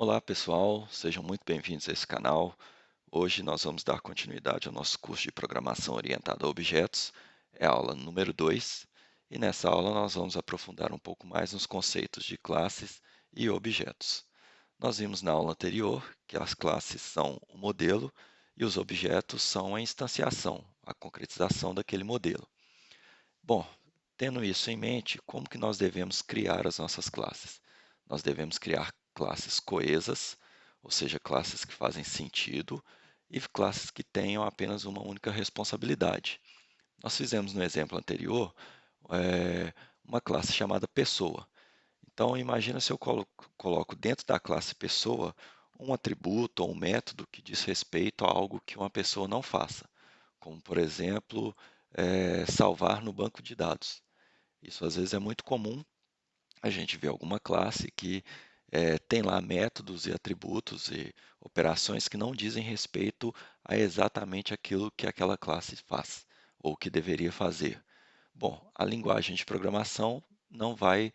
Olá pessoal, sejam muito bem-vindos a esse canal. Hoje nós vamos dar continuidade ao nosso curso de programação orientada a objetos. É a aula número 2 e nessa aula nós vamos aprofundar um pouco mais nos conceitos de classes e objetos. Nós vimos na aula anterior que as classes são o modelo e os objetos são a instanciação, a concretização daquele modelo. Bom, tendo isso em mente, como que nós devemos criar as nossas classes? Nós devemos criar classes coesas, ou seja, classes que fazem sentido, e classes que tenham apenas uma única responsabilidade. Nós fizemos no exemplo anterior uma classe chamada pessoa. Então, imagina se eu coloco dentro da classe pessoa um atributo ou um método que diz respeito a algo que uma pessoa não faça, como, por exemplo, salvar no banco de dados. Isso às vezes é muito comum a gente ver alguma classe que tem lá métodos e atributos e operações que não dizem respeito a exatamente aquilo que aquela classe faz ou que deveria fazer. Bom, a linguagem de programação não vai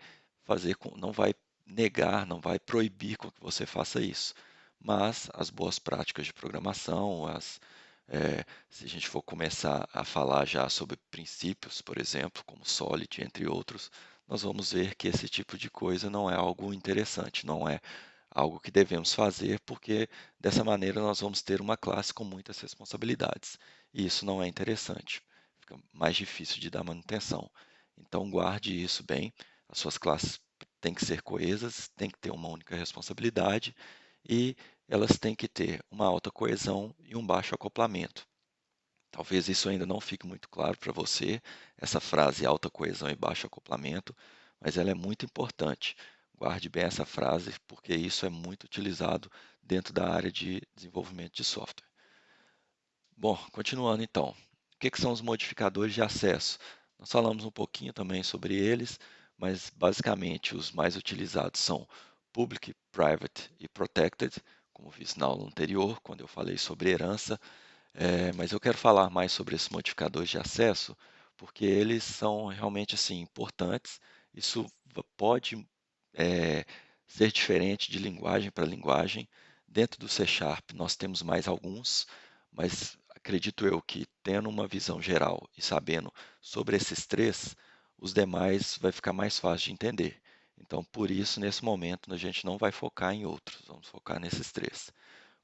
negar, não vai proibir com que você faça isso. Mas as boas práticas de programação, se a gente for começar a falar já sobre princípios, por exemplo, como Solid, entre outros, nós vamos ver que esse tipo de coisa não é algo interessante, não é algo que devemos fazer, porque dessa maneira nós vamos ter uma classe com muitas responsabilidades. E isso não é interessante, fica mais difícil de dar manutenção. Então guarde isso bem, as suas classes têm que ser coesas, têm que ter uma única responsabilidade e elas têm que ter uma alta coesão e um baixo acoplamento. Talvez isso ainda não fique muito claro para você, essa frase alta coesão e baixo acoplamento, mas ela é muito importante. Guarde bem essa frase, porque isso é muito utilizado dentro da área de desenvolvimento de software. Bom, continuando então. O que são os modificadores de acesso? Nós falamos um pouquinho também sobre eles, mas basicamente os mais utilizados são Public, Private e Protected, como visto na aula anterior, quando eu falei sobre herança. Mas eu quero falar mais sobre esses modificadores de acesso, porque eles são realmente assim importantes. Isso pode ser diferente de linguagem para linguagem. Dentro do C Sharp nós temos mais alguns, mas acredito eu que tendo uma visão geral e sabendo sobre esses três, os demais vai ficar mais fácil de entender. Então, por isso, nesse momento, a gente não vai focar em outros, vamos focar nesses três.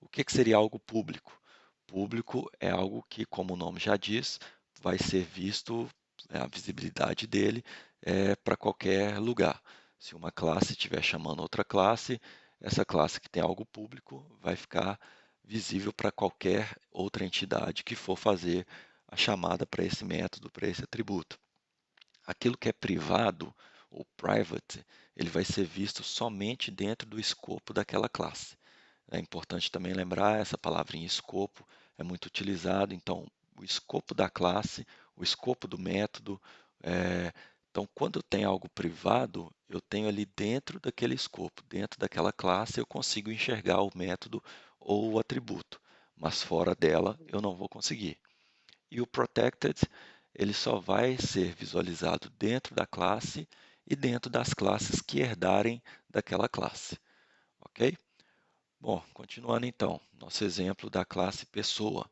O que seria algo público? Público é algo que, como o nome já diz, vai ser visto, a visibilidade dele é para qualquer lugar. Se uma classe estiver chamando outra classe, essa classe que tem algo público vai ficar visível para qualquer outra entidade que for fazer a chamada para esse método, para esse atributo. Aquilo que é privado ou private, ele vai ser visto somente dentro do escopo daquela classe. É importante também lembrar, essa palavrinha escopo é muito utilizado, então o escopo da classe, o escopo do método. Então, quando tem algo privado, eu tenho ali dentro daquele escopo, dentro daquela classe, eu consigo enxergar o método ou o atributo, mas fora dela eu não vou conseguir. E o protected, ele só vai ser visualizado dentro da classe e dentro das classes que herdarem daquela classe, ok? Bom, continuando então, nosso exemplo da classe pessoa.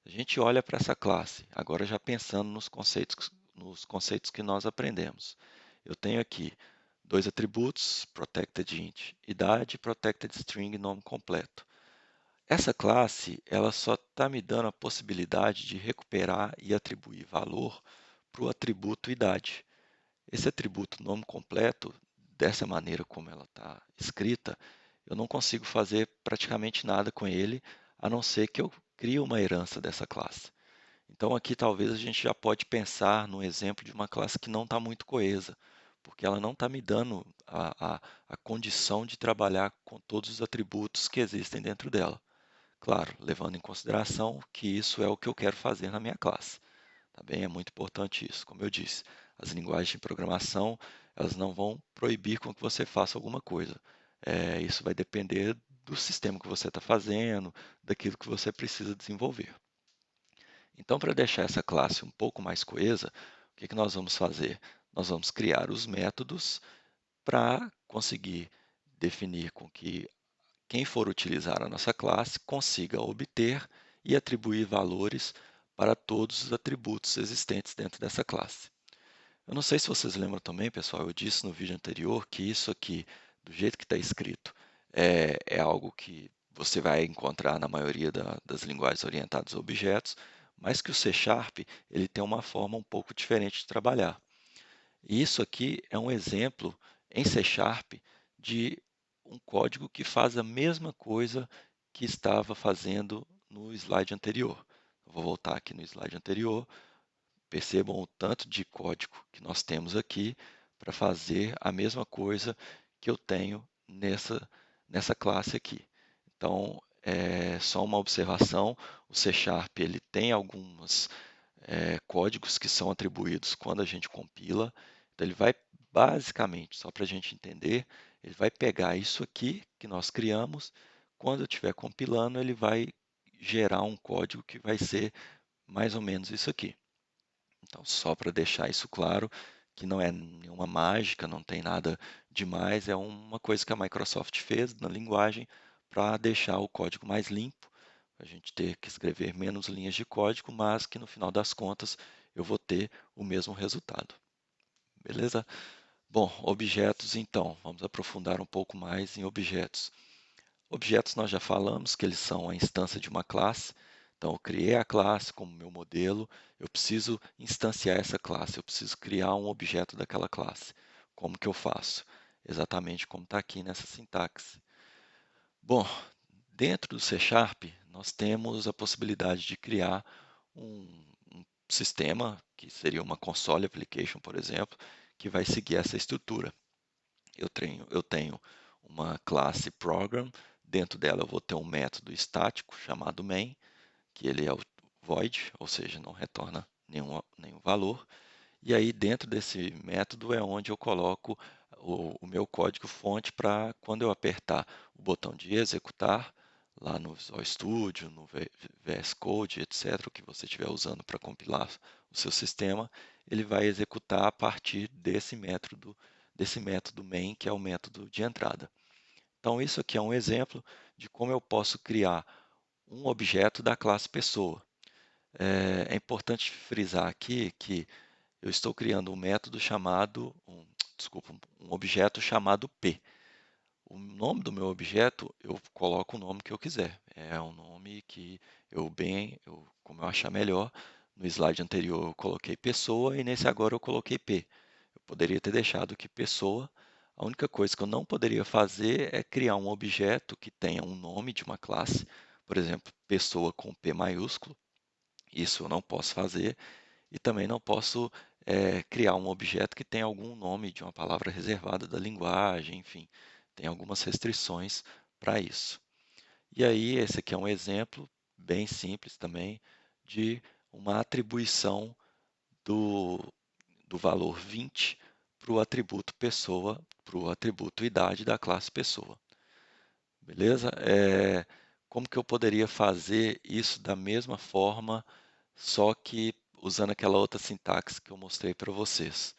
A gente olha para essa classe, agora já pensando nos conceitos que nós aprendemos. Eu tenho aqui dois atributos, protected int idade, protected string nome completo. Essa classe, ela só está me dando a possibilidade de recuperar e atribuir valor para o atributo idade. Esse atributo nome completo, dessa maneira como ela está escrita, eu não consigo fazer praticamente nada com ele, a não ser que eu crie uma herança dessa classe. Então aqui talvez a gente já pode pensar no exemplo de uma classe que não está muito coesa, porque ela não está me dando a condição de trabalhar com todos os atributos que existem dentro dela. Claro, levando em consideração que isso é o que eu quero fazer na minha classe. Tá bem? É muito importante isso. Como eu disse, as linguagens de programação, elas não vão proibir com que você faça alguma coisa. Isso vai depender do sistema que você está fazendo, daquilo que você precisa desenvolver. Então, para deixar essa classe um pouco mais coesa, o que nós vamos fazer? Nós vamos criar os métodos para conseguir definir com que quem for utilizar a nossa classe consiga obter e atribuir valores para todos os atributos existentes dentro dessa classe. Eu não sei se vocês lembram também, pessoal, eu disse no vídeo anterior que isso aqui, do jeito que está escrito, é algo que você vai encontrar na maioria das linguagens orientadas a objetos, mas que o C Sharp ele tem uma forma um pouco diferente de trabalhar. E isso aqui é um exemplo em C Sharp de um código que faz a mesma coisa que estava fazendo no slide anterior. Eu vou voltar aqui no slide anterior. Percebam o tanto de código que nós temos aqui para fazer a mesma coisa que eu tenho nessa classe aqui. Então, é só uma observação, o C Sharp ele tem alguns códigos que são atribuídos quando a gente compila. Então, ele vai basicamente, só para a gente entender, ele vai pegar isso aqui que nós criamos, quando eu estiver compilando, ele vai gerar um código que vai ser mais ou menos isso aqui. Então, só para deixar isso claro, que não é nenhuma mágica, não tem nada demais, é uma coisa que a Microsoft fez na linguagem para deixar o código mais limpo, a gente ter que escrever menos linhas de código, mas que no final das contas eu vou ter o mesmo resultado. Beleza? Bom, objetos então, vamos aprofundar um pouco mais em objetos. Objetos nós já falamos que eles são a instância de uma classe. Então, eu criei a classe como meu modelo, eu preciso instanciar essa classe, eu preciso criar um objeto daquela classe. Como que eu faço? Exatamente como está aqui nessa sintaxe. Bom, dentro do C Sharp, nós temos a possibilidade de criar um sistema, que seria uma console application, por exemplo, que vai seguir essa estrutura. Eu tenho uma classe program, dentro dela eu vou ter um método estático chamado main, que ele é o void, ou seja, não retorna nenhum valor. E aí dentro desse método é onde eu coloco o meu código fonte para quando eu apertar o botão de executar, lá no Visual Studio, no VS Code, etc., o que você estiver usando para compilar o seu sistema, ele vai executar a partir desse método main, que é o método de entrada. Então, isso aqui é um exemplo de como eu posso criar um objeto da classe pessoa. É importante frisar aqui que eu estou criando um método chamado, desculpa, um objeto chamado P. O nome do meu objeto, eu coloco o nome que eu quiser. É um nome que como eu achar melhor. No slide anterior eu coloquei pessoa e nesse agora eu coloquei P. Eu poderia ter deixado que pessoa. A única coisa que eu não poderia fazer é criar um objeto que tenha um nome de uma classe, por exemplo, pessoa com P maiúsculo. Isso eu não posso fazer. E também não posso criar um objeto que tenha algum nome de uma palavra reservada da linguagem, enfim, tem algumas restrições para isso. E aí, esse aqui é um exemplo bem simples também de uma atribuição do, do valor 20 para o atributo pessoa, para o atributo idade da classe pessoa. Beleza? Como que eu poderia fazer isso da mesma forma, só que usando aquela outra sintaxe que eu mostrei para vocês?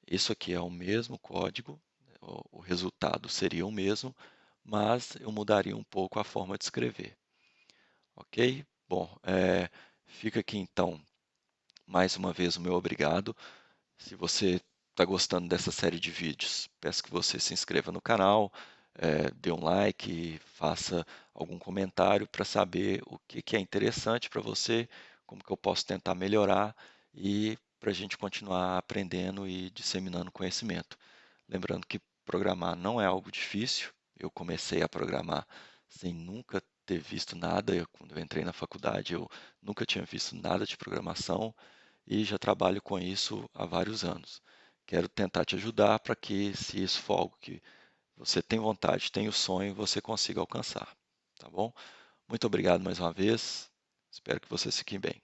Isso aqui é o mesmo código, o resultado seria o mesmo, mas eu mudaria um pouco a forma de escrever. Ok? Bom, fica aqui então mais uma vez o meu obrigado. Se você está gostando dessa série de vídeos, peço que você se inscreva no canal, dê um like e faça algum comentário para saber o que é interessante para você, como que eu posso tentar melhorar e para a gente continuar aprendendo e disseminando conhecimento. Lembrando que programar não é algo difícil. Eu comecei a programar sem nunca ter visto nada. Quando eu entrei na faculdade, eu nunca tinha visto nada de programação e já trabalho com isso há vários anos. Quero tentar te ajudar para que, se isso for algo que você tem vontade, tem o sonho, você consiga alcançar. Tá bom? Muito obrigado mais uma vez. Espero que vocês fiquem bem.